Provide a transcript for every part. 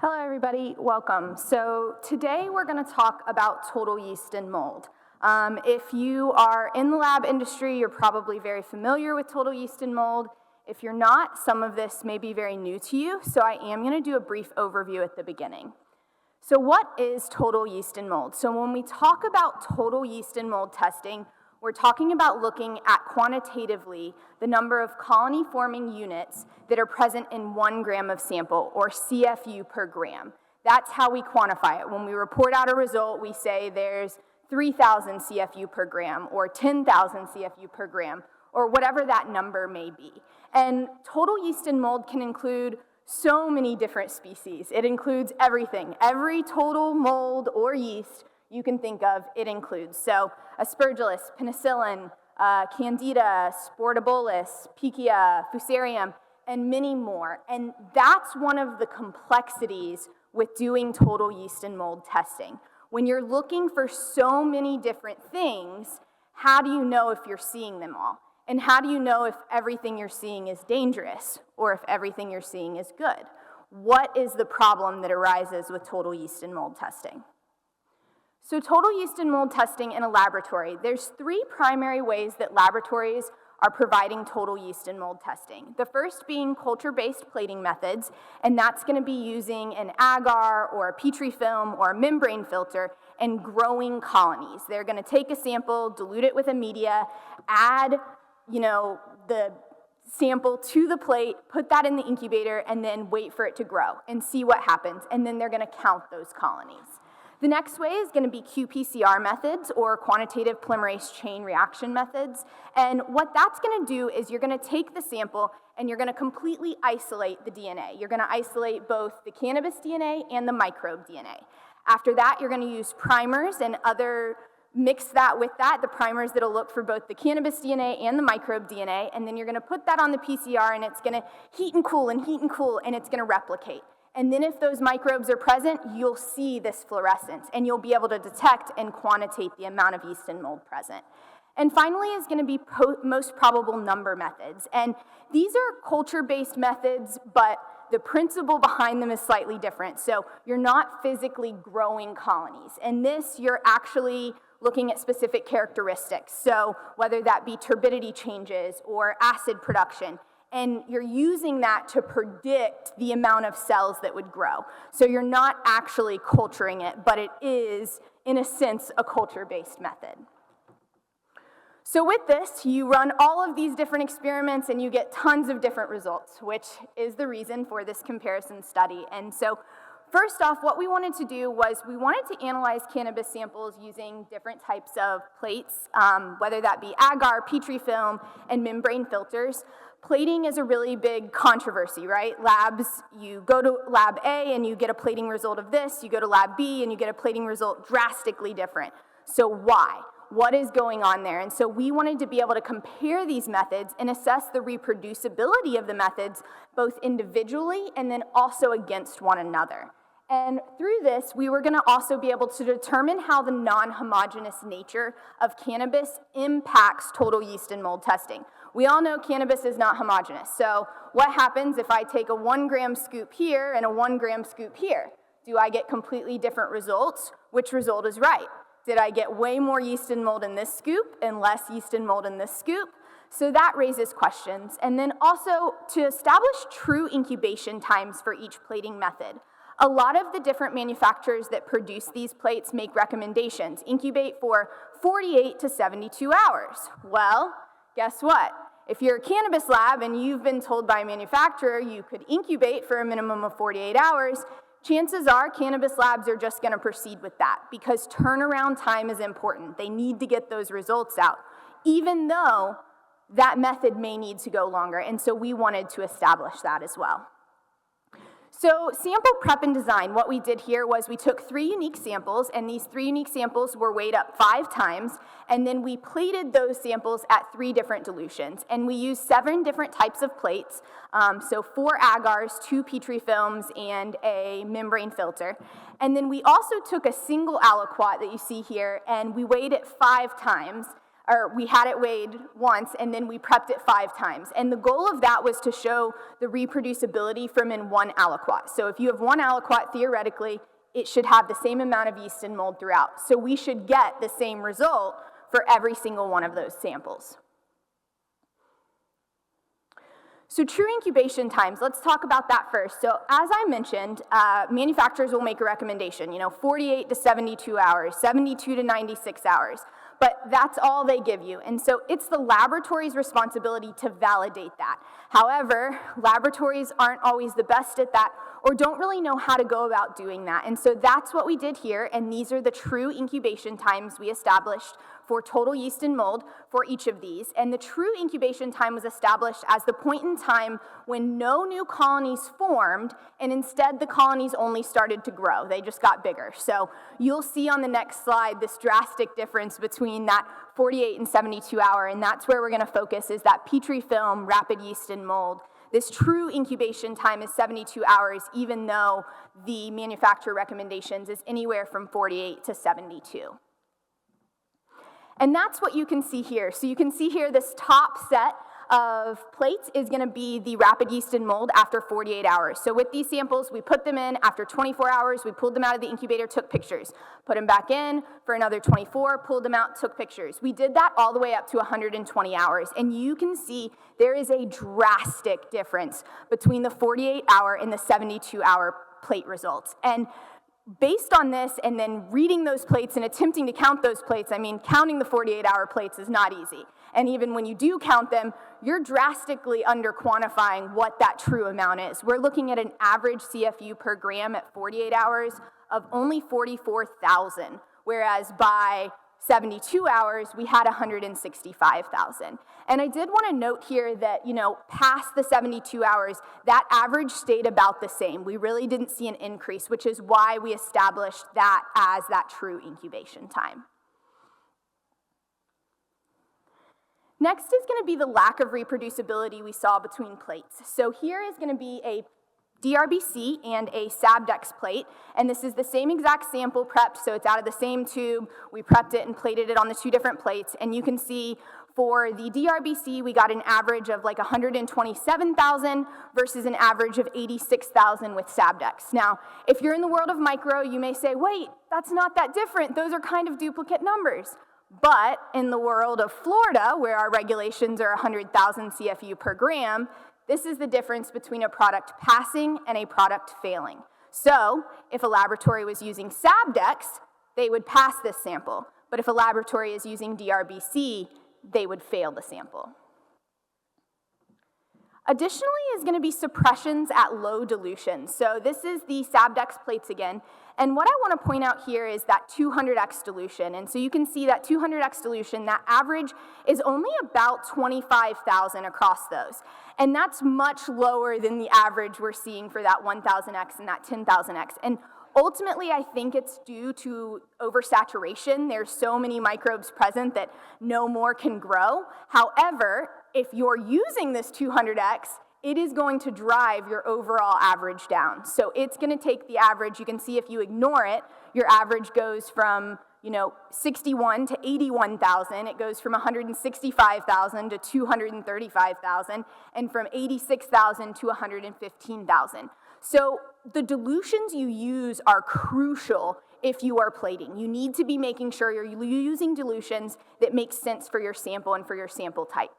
Hello everybody, welcome. So today we're going to talk about total yeast and mold. If you are in the lab industry, you're probably very familiar with total yeast and mold. If you're not, some of this may be very new to you, so I am going to do a brief overview at the beginning. So what is total yeast and mold? So when we talk about total yeast and mold testing, we're talking about looking at quantitatively the number of colony-forming units that are present in 1 gram of sample, or CFU per gram. That's how we quantify it. When we report out a result, we say there's 3,000 CFU per gram, or 10,000 CFU per gram, or whatever that number may be. And total yeast and mold can include so many different species. It includes everything. Every total mold or yeast you can think of, it includes. So Aspergillus, Penicillin, Candida, Sportabolus, Pichia, Fusarium, and many more. And that's one of the complexities with doing total yeast and mold testing. When you're looking for so many different things, how do you know if you're seeing them all? And how do you know if everything you're seeing is dangerous or if everything you're seeing is good? What is the problem that arises with total yeast and mold testing? So total yeast and mold testing in a laboratory, there's 3 primary ways that laboratories are providing total yeast and mold testing. The first being culture-based plating methods, and that's going to be using an agar or a petri film or a membrane filter and growing colonies. They're going to take a sample, dilute it with a media, add, the sample to the plate, put that in the incubator, and then wait for it to grow and see what happens, and then they're going to count those colonies. The next way is going to be qPCR methods, or quantitative polymerase chain reaction methods. And what that's going to do is you're going to take the sample and you're going to completely isolate the DNA. You're going to isolate both the cannabis DNA and the microbe DNA. After that, you're going to use primers and mix that with the primers that'll look for both the cannabis DNA and the microbe DNA, and then you're going to put that on the PCR, and it's going to heat and cool, and it's going to replicate. And then if those microbes are present, you'll see this fluorescence, and you'll be able to detect and quantitate the amount of yeast and mold present. And finally is going to be most probable number methods. And these are culture-based methods, but the principle behind them is slightly different. So you're not physically growing colonies. In this, you're actually looking at specific characteristics. So whether that be turbidity changes or acid production, and you're using that to predict the amount of cells that would grow. So you're not actually culturing it, but it is, in a sense, a culture-based method. So with this, you run all of these different experiments and you get tons of different results, which is the reason for this comparison study. And so first off, what we wanted to do was we wanted to analyze cannabis samples using different types of plates, whether that be agar, petri film, and membrane filters. Plating is a really big controversy, right? Labs, you go to lab A and you get a plating result of this, you go to lab B and you get a plating result drastically different. So why? What is going on there? And so we wanted to be able to compare these methods and assess the reproducibility of the methods both individually and then also against one another. And through this, we were going to also be able to determine how the non-homogeneous nature of cannabis impacts total yeast and mold testing. We all know cannabis is not homogeneous. So what happens if I take a 1 gram scoop here and a 1 gram scoop here? Do I get completely different results? Which result is right? Did I get way more yeast and mold in this scoop and less yeast and mold in this scoop? So that raises questions. And then also to establish true incubation times for each plating method. A lot of the different manufacturers that produce these plates make recommendations. Incubate for 48 to 72 hours. Well, guess what? If you're a cannabis lab and you've been told by a manufacturer you could incubate for a minimum of 48 hours, chances are cannabis labs are just going to proceed with that because turnaround time is important. They need to get those results out, even though that method may need to go longer. And so we wanted to establish that as well. So sample prep and design, what we did here was we took 3 unique samples, and these 3 unique samples were weighed up 5 times, and then we plated those samples at 3 different dilutions. And we used 7 different types of plates, so 4 agars, 2 petri films, and a membrane filter. And then we also took a single aliquot that you see here, and we weighed it 5 times, or we had it weighed once, and then we prepped it 5 times. And the goal of that was to show the reproducibility from in 1 aliquot. So if you have 1 aliquot, theoretically, it should have the same amount of yeast and mold throughout. So we should get the same result for every single one of those samples. So true incubation times, let's talk about that first. So as I mentioned, manufacturers will make a recommendation, 48 to 72 hours, 72 to 96 hours, but that's all they give you. And so it's the laboratory's responsibility to validate that. However, laboratories aren't always the best at that or don't really know how to go about doing that. And so that's what we did here, and these are the true incubation times we established for total yeast and mold for each of these. And the true incubation time was established as the point in time when no new colonies formed, and instead the colonies only started to grow. They just got bigger. So you'll see on the next slide this drastic difference between that 48 and 72 hour, and that's where we're gonna focus, is that Petri film, rapid yeast and mold. This true incubation time is 72 hours, even though the manufacturer recommendations is anywhere from 48 to 72. And that's what you can see here. So you can see here this top set of plates is gonna be the rapid yeast and mold after 48 hours. So with these samples, we put them in after 24 hours, we pulled them out of the incubator, took pictures, put them back in for another 24, pulled them out, took pictures. We did that all the way up to 120 hours. And you can see there is a drastic difference between the 48-hour and the 72-hour plate results. And based on this, and then reading those plates and attempting to count those plates, I mean, counting the 48-hour plates is not easy. And even when you do count them, you're drastically under-quantifying what that true amount is. We're looking at an average CFU per gram at 48 hours of only 44,000, whereas by 72 hours, we had 165,000. And I did want to note here that, past the 72 hours, that average stayed about the same. We really didn't see an increase, which is why we established that as that true incubation time. Next is going to be the lack of reproducibility we saw between plates. So here is going to be a DRBC and a Sabdex plate, and this is the same exact sample prepped, so it's out of the same tube. We prepped it and plated it on the 2 different plates, and you can see for the DRBC, we got an average of like 127,000 versus an average of 86,000 with Sabdex. Now, if you're in the world of micro, you may say, wait, that's not that different. Those are kind of duplicate numbers. But in the world of Florida, where our regulations are 100,000 CFU per gram, this is the difference between a product passing and a product failing. So if a laboratory was using Sabdex, they would pass this sample. But if a laboratory is using DRBC, they would fail the sample. Additionally is going to be suppressions at low dilutions. So this is the Sabdex plates again. And what I want to point out here is that 200x dilution. And so you can see that 200x dilution, that average is only about 25,000 across those. And that's much lower than the average we're seeing for that 1,000x and that 10,000x. And ultimately, I think it's due to oversaturation. There's so many microbes present that no more can grow. However, if you're using this 200x, it is going to drive your overall average down. So it's going to take the average. You can see if you ignore it, your average goes from 61 to 81,000. It goes from 165,000 to 235,000, and from 86,000 to 115,000. So the dilutions you use are crucial if you are plating. You need to be making sure you're using dilutions that make sense for your sample and for your sample type.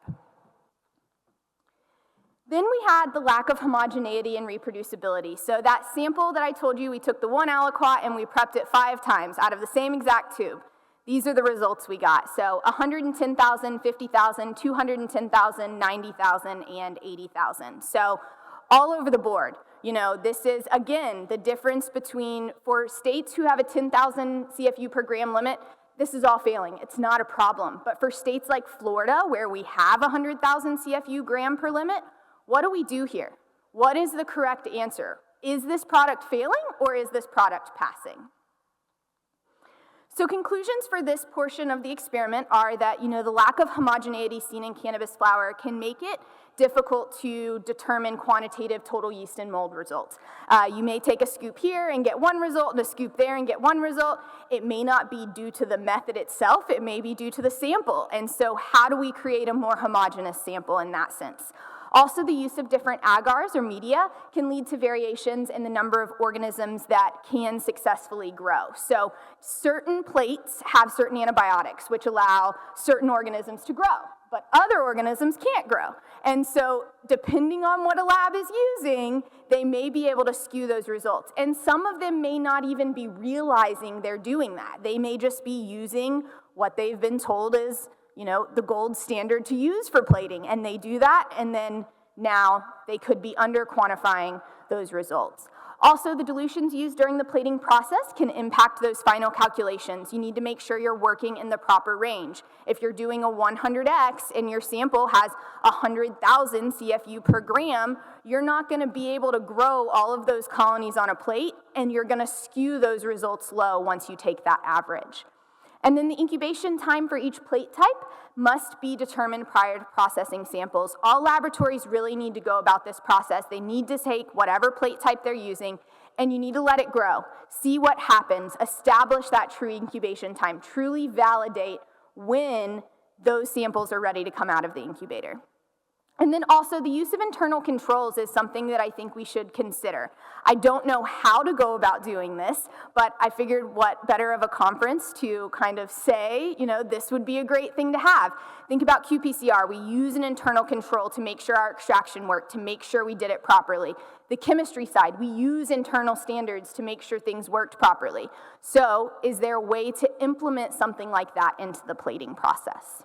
Then we had the lack of homogeneity and reproducibility. So that sample that I told you, we took the 1 aliquot and we prepped it 5 times out of the same exact tube. These are the results we got. So 110,000, 50,000, 210,000, 90,000, and 80,000. So all over the board. This is, again, the difference between, for states who have a 10,000 CFU per gram limit, this is all failing. It's not a problem. But for states like Florida, where we have 100,000 CFU gram per limit, what do we do here? What is the correct answer? Is this product failing or is this product passing? So conclusions for this portion of the experiment are that, the lack of homogeneity seen in cannabis flower can make it difficult to determine quantitative total yeast and mold results. You may take a scoop here and get one result, and a scoop there and get one result. It may not be due to the method itself, it may be due to the sample. And so how do we create a more homogeneous sample in that sense? Also, the use of different agars or media can lead to variations in the number of organisms that can successfully grow. So certain plates have certain antibiotics, which allow certain organisms to grow, but other organisms can't grow. And so depending on what a lab is using, they may be able to skew those results. And some of them may not even be realizing they're doing that. They may just be using what they've been told is the gold standard to use for plating, and they do that, and then now they could be under-quantifying those results. Also, the dilutions used during the plating process can impact those final calculations. You need to make sure you're working in the proper range. If you're doing a 100x and your sample has 100,000 CFU per gram, you're not going to be able to grow all of those colonies on a plate, and you're going to skew those results low once you take that average. And then the incubation time for each plate type must be determined prior to processing samples. All laboratories really need to go about this process. They need to take whatever plate type they're using, and you need to let it grow. See what happens. Establish that true incubation time. Truly validate when those samples are ready to come out of the incubator. And then also the use of internal controls is something that I think we should consider. I don't know how to go about doing this, but I figured what better of a conference to kind of say, this would be a great thing to have. Think about qPCR. We use an internal control to make sure our extraction worked, to make sure we did it properly. The chemistry side, we use internal standards to make sure things worked properly. So is there a way to implement something like that into the plating process?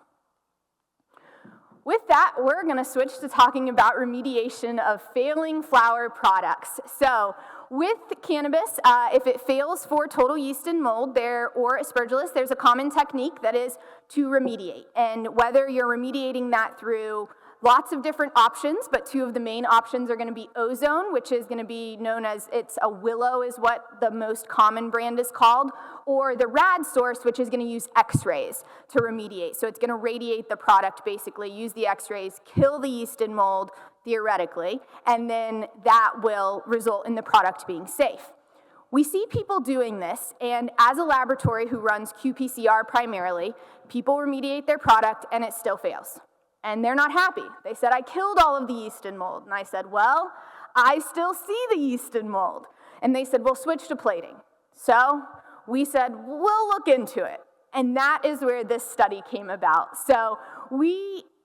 With that, we're going to switch to talking about remediation of failing flower products. So with cannabis, if it fails for total yeast and mold or aspergillus, there's a common technique that is to remediate. And whether you're remediating that through lots of different options, but two of the main options are going to be ozone, which is going to be known as, it's a willow is what the most common brand is called, or the rad source, which is going to use x-rays to remediate. So it's going to radiate the product, basically, use the x-rays, kill the yeast and mold, theoretically, and then that will result in the product being safe. We see people doing this, and as a laboratory who runs qPCR primarily, people remediate their product and it still fails. And they're not happy. They said, I killed all of the yeast and mold. And I said, well, I still see the yeast and mold. And they said, well, switch to plating. So we said, we'll look into it. And that is where this study came about. So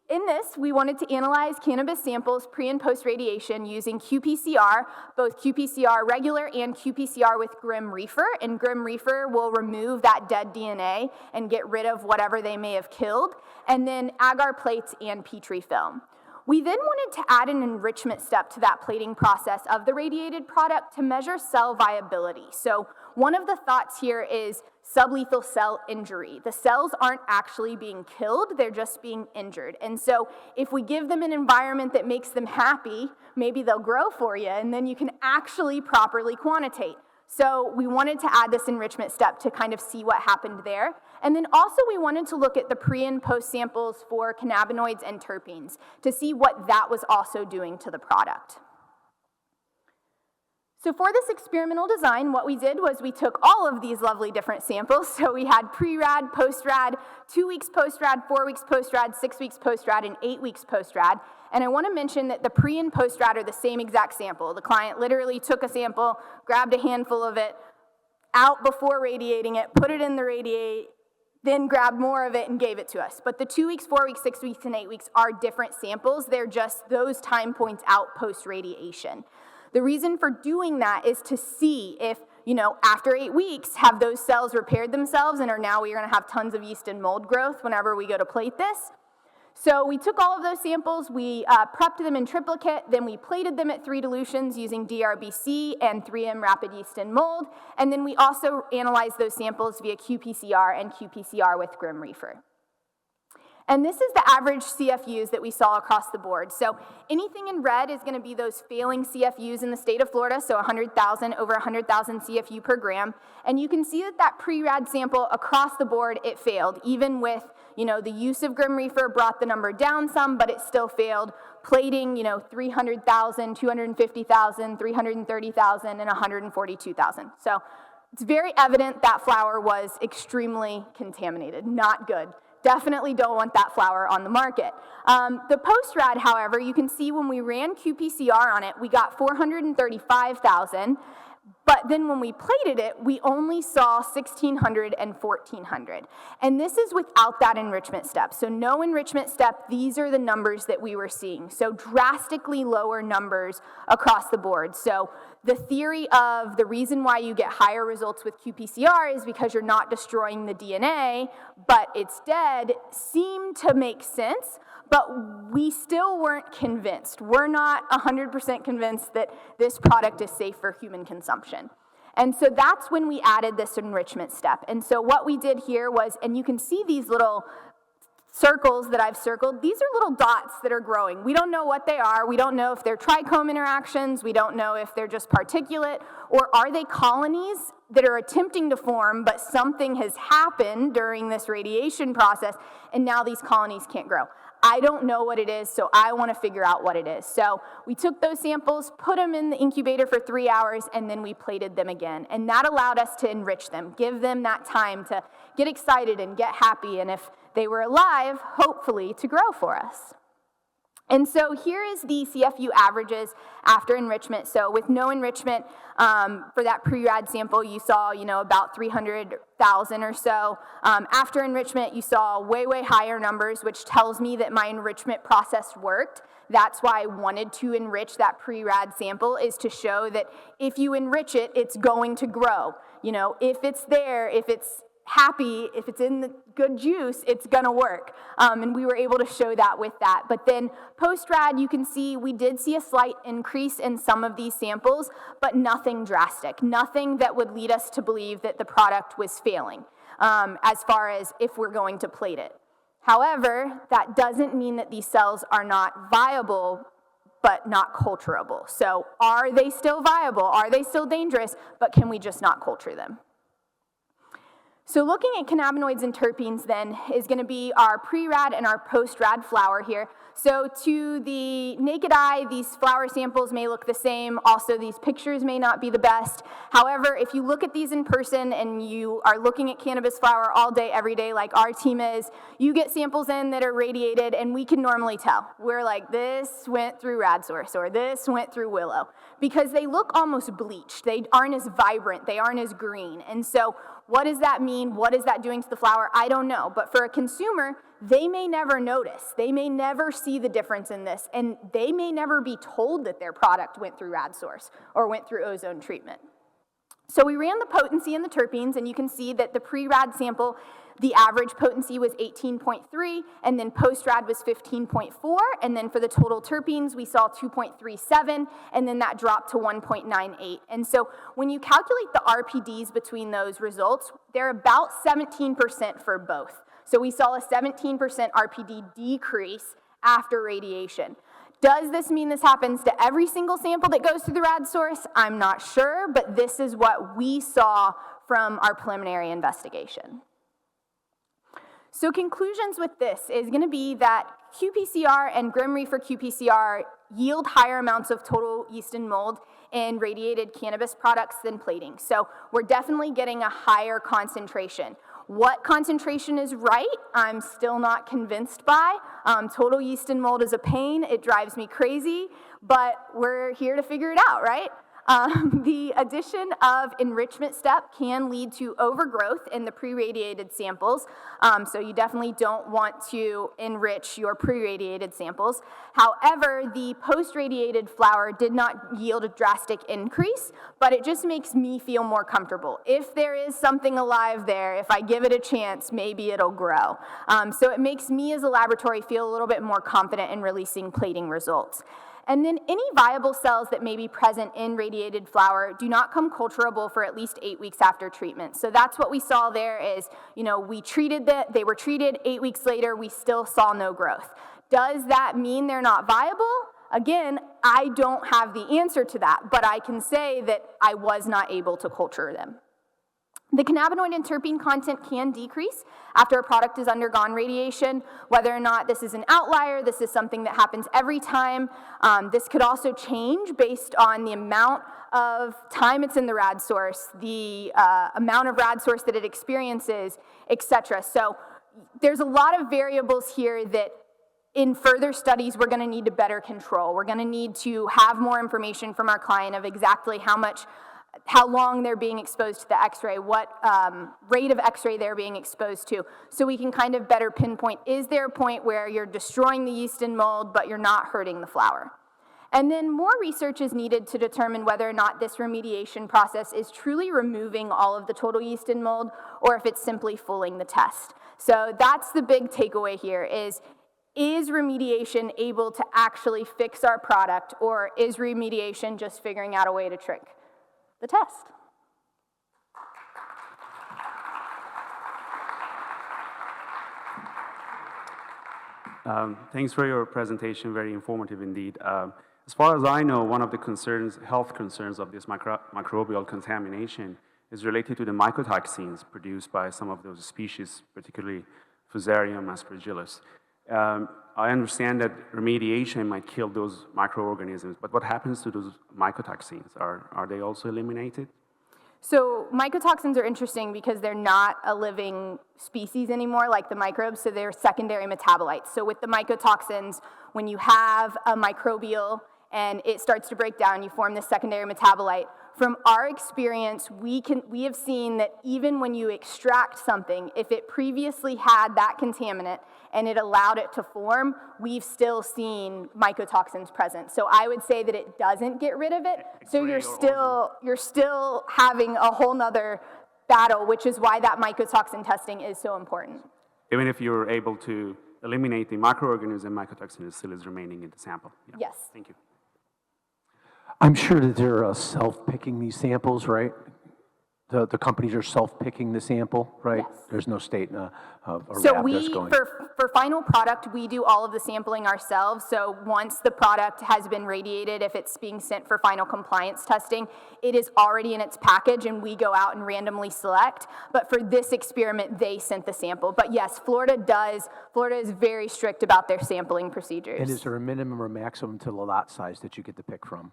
in this, we wanted to analyze cannabis samples pre- and post-radiation using qPCR, both qPCR regular and qPCR with Grim Reefer. And Grim Reefer will remove that dead DNA and get rid of whatever they may have killed. And then agar plates and Petri film. We then wanted to add an enrichment step to that plating process of the radiated product to measure cell viability. So one of the thoughts here is sublethal cell injury. The cells aren't actually being killed, they're just being injured. And so if we give them an environment that makes them happy, maybe they'll grow for you, and then you can actually properly quantitate. So we wanted to add this enrichment step to kind of see what happened there. And then also we wanted to look at the pre- and post samples for cannabinoids and terpenes to see what that was also doing to the product. So for this experimental design, what we did was we took all of these lovely different samples. So we had pre-rad, post-rad, 2 weeks post-rad, 4 weeks post-rad, 6 weeks post-rad, and 8 weeks post-rad. And I want to mention that the pre- and post-rad are the same exact sample. The client literally took a sample, grabbed a handful of it out before radiating it, put it in the radiate, then grabbed more of it and gave it to us. But the 2 weeks, 4 weeks, 6 weeks, and 8 weeks are different samples. They're just those time points out post-radiation. The reason for doing that is to see if, after 8 weeks, have those cells repaired themselves and are now we're going to have tons of yeast and mold growth whenever we go to plate this. So we took all of those samples, we prepped them in triplicate, then we plated them at 3 dilutions using DRBC and 3M rapid yeast and mold, and then we also analyzed those samples via qPCR and qPCR with Grim Reefer. And this is the average CFUs that we saw across the board. So anything in red is going to be those failing CFUs in the state of Florida, so 100,000, over 100,000 CFU per gram. And you can see that pre-rad sample across the board, it failed. Even with, the use of Grim Reefer brought the number down some, but it still failed. Plating, 300,000, 250,000, 330,000, and 142,000. So it's very evident that flower was extremely contaminated, not good. Definitely don't want that flower on the market. The post-rad, however, you can see when we ran qPCR on it, we got 435,000, but then when we plated it, we only saw 1,600 and 1,400. And this is without that enrichment step. So no enrichment step, these are the numbers that we were seeing. So drastically lower numbers across the board. So the theory of the reason why you get higher results with qPCR is because you're not destroying the DNA, but it's dead, seemed to make sense, but we still weren't convinced. We're not 100% convinced that this product is safe for human consumption. And so that's when we added this enrichment step. And so what we did here was, and you can see these little circles that I've circled, these are little dots that are growing. We don't know what they are. We don't know if they're trichome interactions. We don't know if they're just particulate, or are they colonies that are attempting to form, but something has happened during this radiation process, and now these colonies can't grow. I don't know what it is, so I want to figure out what it is. So we took those samples, put them in the incubator for 3 hours, and then we plated them again. And that allowed us to enrich them, give them that time to get excited and get happy, and if they were alive, hopefully to grow for us. And so here is the CFU averages after enrichment. So with no enrichment, for that pre-rad sample, you saw, about 300,000 or so. After enrichment, you saw way, way higher numbers, which tells me that my enrichment process worked. That's why I wanted to enrich that pre-rad sample, is to show that if you enrich it, it's going to grow. If it's there, if it's happy, if it's in the good juice, it's gonna work. And we were able to show that with that. But then post-rad, you can see we did see a slight increase in some of these samples, but nothing drastic, nothing that would lead us to believe that the product was failing, as far as if we're going to plate it. However, that doesn't mean that these cells are not viable, but not culturable. So are they still viable? Are they still dangerous? But can we just not culture them? So looking at cannabinoids and terpenes then is going to be our pre-rad and our post-rad flower here. So to the naked eye, these flower samples may look the same. Also, these pictures may not be the best. However, if you look at these in person and you are looking at cannabis flower all day, every day, like our team is, you get samples in that are radiated, and we can normally tell. We're like, this went through rad source, or this went through willow, because they look almost bleached. They aren't as vibrant. They aren't as green. And so what does that mean? What is that doing to the flower? I don't know. But for a consumer, they may never notice. They may never see the difference in this, and they may never be told that their product went through rad source or went through ozone treatment. So we ran the potency and the terpenes, and you can see that the pre-rad sample, the average potency was 18.3, and then post-rad was 15.4, and then for the total terpenes, we saw 2.37, and then that dropped to 1.98. And so when you calculate the RPDs between those results, they're about 17% for both. So we saw a 17% RPD decrease after radiation. Does this mean this happens to every single sample that goes through the rad source? I'm not sure, but this is what we saw from our preliminary investigation. So conclusions with this is going to be that qPCR and Grim Reefer qPCR yield higher amounts of total yeast and mold in radiated cannabis products than plating. So we're definitely getting a higher concentration. What concentration is right, I'm still not convinced by. Total yeast and mold is a pain. It drives me crazy, but we're here to figure it out, right? The addition of enrichment step can lead to overgrowth in the pre-radiated samples, so you definitely don't want to enrich your pre-radiated samples. However, the post-radiated flower did not yield a drastic increase, but it just makes me feel more comfortable. If there is something alive there, if I give it a chance, maybe it'll grow. So it makes me as a laboratory feel a little bit more confident in releasing plating results. And then any viable cells that may be present in radiated flower do not come culturable for at least 8 weeks after treatment. So that's what we saw there is, we treated they were treated, 8 weeks later, we still saw no growth. Does that mean they're not viable? Again, I don't have the answer to that, but I can say that I was not able to culture them. The cannabinoid and terpene content can decrease after a product has undergone radiation. Whether or not this is an outlier, this is something that happens every time. This could also change based on the amount of time it's in the rad source, the amount of rad source that it experiences, etc. So there's a lot of variables here that in further studies we're going to need to better control. We're going to need to have more information from our client of exactly how long they're being exposed to the x-ray, what rate of x-ray they're being exposed to, so we can kind of better pinpoint, is there a point where you're destroying the yeast and mold, but you're not hurting the flower? And then more research is needed to determine whether or not this remediation process is truly removing all of the total yeast and mold, or if it's simply fooling the test. So that's the big takeaway here is remediation able to actually fix our product, or is remediation just figuring out a way to trick the test? Thanks for your presentation, very informative indeed. As far as I know, one of the health concerns of this microbial contamination is related to the mycotoxins produced by some of those species, particularly Fusarium aspergillus. I understand that remediation might kill those microorganisms, but what happens to those mycotoxins? Are they also eliminated? So mycotoxins are interesting because they're not a living species anymore like the microbes, so they're secondary metabolites. So with the mycotoxins, when you have a microbial and it starts to break down, you form this secondary metabolite. From our experience, we have seen that even when you extract something, if it previously had that contaminant and it allowed it to form, we've still seen mycotoxins present. So I would say that it doesn't get rid of it. So you're still having a whole nother battle, which is why that mycotoxin testing is so important. Even if you're able to eliminate the microorganism, mycotoxin still is remaining in the sample. Yeah. Yes. Thank you. I'm sure that they're self-picking these samples, right? The companies are self-picking the sample, right? Yes. There's no state or So lab that's going. for final product, we do all of the sampling ourselves. So once the product has been radiated, if it's being sent for final compliance testing, it is already in its package and we go out and randomly select. But for this experiment, they sent the sample. But yes, Florida is very strict about their sampling procedures. And is there a minimum or maximum to the lot size that you get to pick from?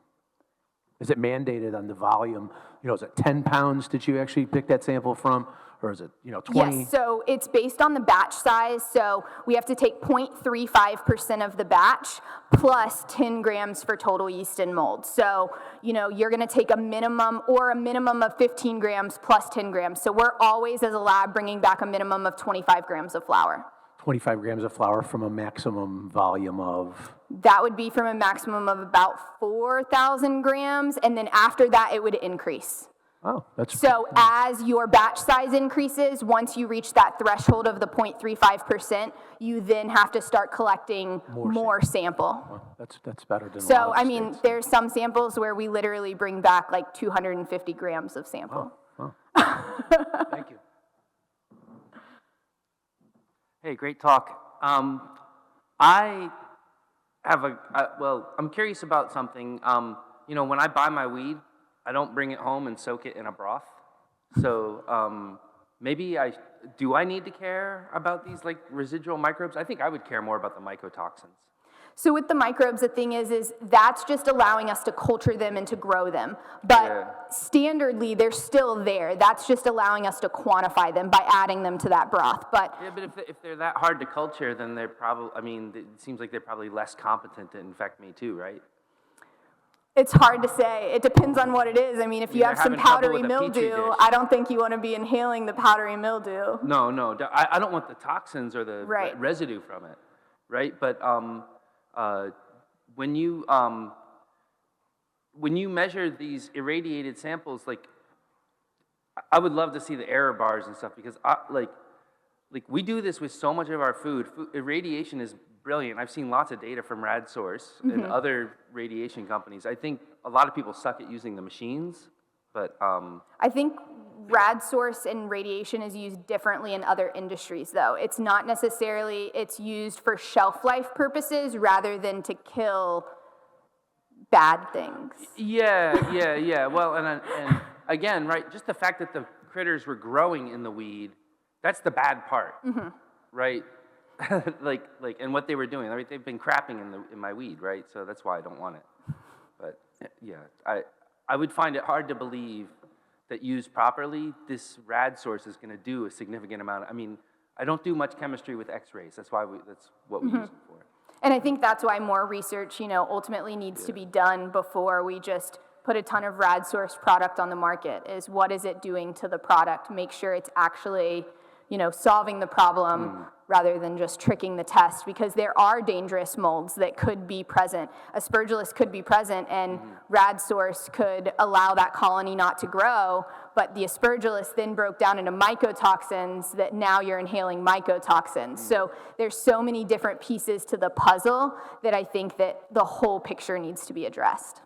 Is it mandated on the volume? Is it 10 pounds that you actually pick that sample from? Or is it, 20? Yes, so it's based on the batch size. So we have to take 0.35% of the batch plus 10 grams for total yeast and mold. So, you're going to take a minimum of 15 grams plus 10 grams. So we're always, as a lab, bringing back a minimum of 25 grams of flour. 25 grams of flour from a maximum volume of? That would be from a maximum of about 4,000 grams, and then after that, it would increase. Oh, that's... So as your batch size increases, once you reach that threshold of the 0.35%, you then have to start collecting more sample. Well, that's better than So, there's some samples where we literally bring back like 250 grams of sample. Oh. Thank you. Hey, great talk. I have I'm curious about something. When I buy my weed, I don't bring it home and soak it in a broth. So maybe do I need to care about these like residual microbes? I think I would care more about the mycotoxins. So with the microbes, the thing is that's just allowing us to culture them and to grow them. But standardly, they're still there. That's just allowing us to quantify them by adding them to that broth. But if they're that hard to culture, then they're probably, it seems like they're probably less competent to infect me too, right? It's hard to say. It depends on what it is. If you have some powdery mildew, I don't think you want to be inhaling the powdery mildew. No. I don't want the toxins or the residue from it, right? But when you measure these irradiated samples, like I would love to see the error bars and stuff because we do this with so much of our food. Irradiation is brilliant. I've seen lots of data from RadSource and other radiation companies. I think a lot of people suck at using the machines, but I think rad source and radiation is used differently in other industries, though. It's not necessarily, it's used for shelf life purposes rather than to kill bad things. Yeah. Well, and again, right, just the fact that the critters were growing in the weed, that's the bad part, right? like, and what they were doing, right? They've been crapping in my weed, right? So that's why I don't want it. But yeah, I would find it hard to believe that used properly, this rad source is going to do a significant amount. I mean, I don't do much chemistry with X-rays. That's what we use it for. And I think that's why more research, ultimately needs to be done before we just put a ton of rad source product on the market, is what is it doing to the product? Make sure it's actually, solving the problem rather than just tricking the test, because there are dangerous molds that could be present. Aspergillus could be present and rad source could allow that colony not to grow, but the aspergillus then broke down into mycotoxins that now you're inhaling mycotoxins. So there's so many different pieces to the puzzle that I think that the whole picture needs to be addressed.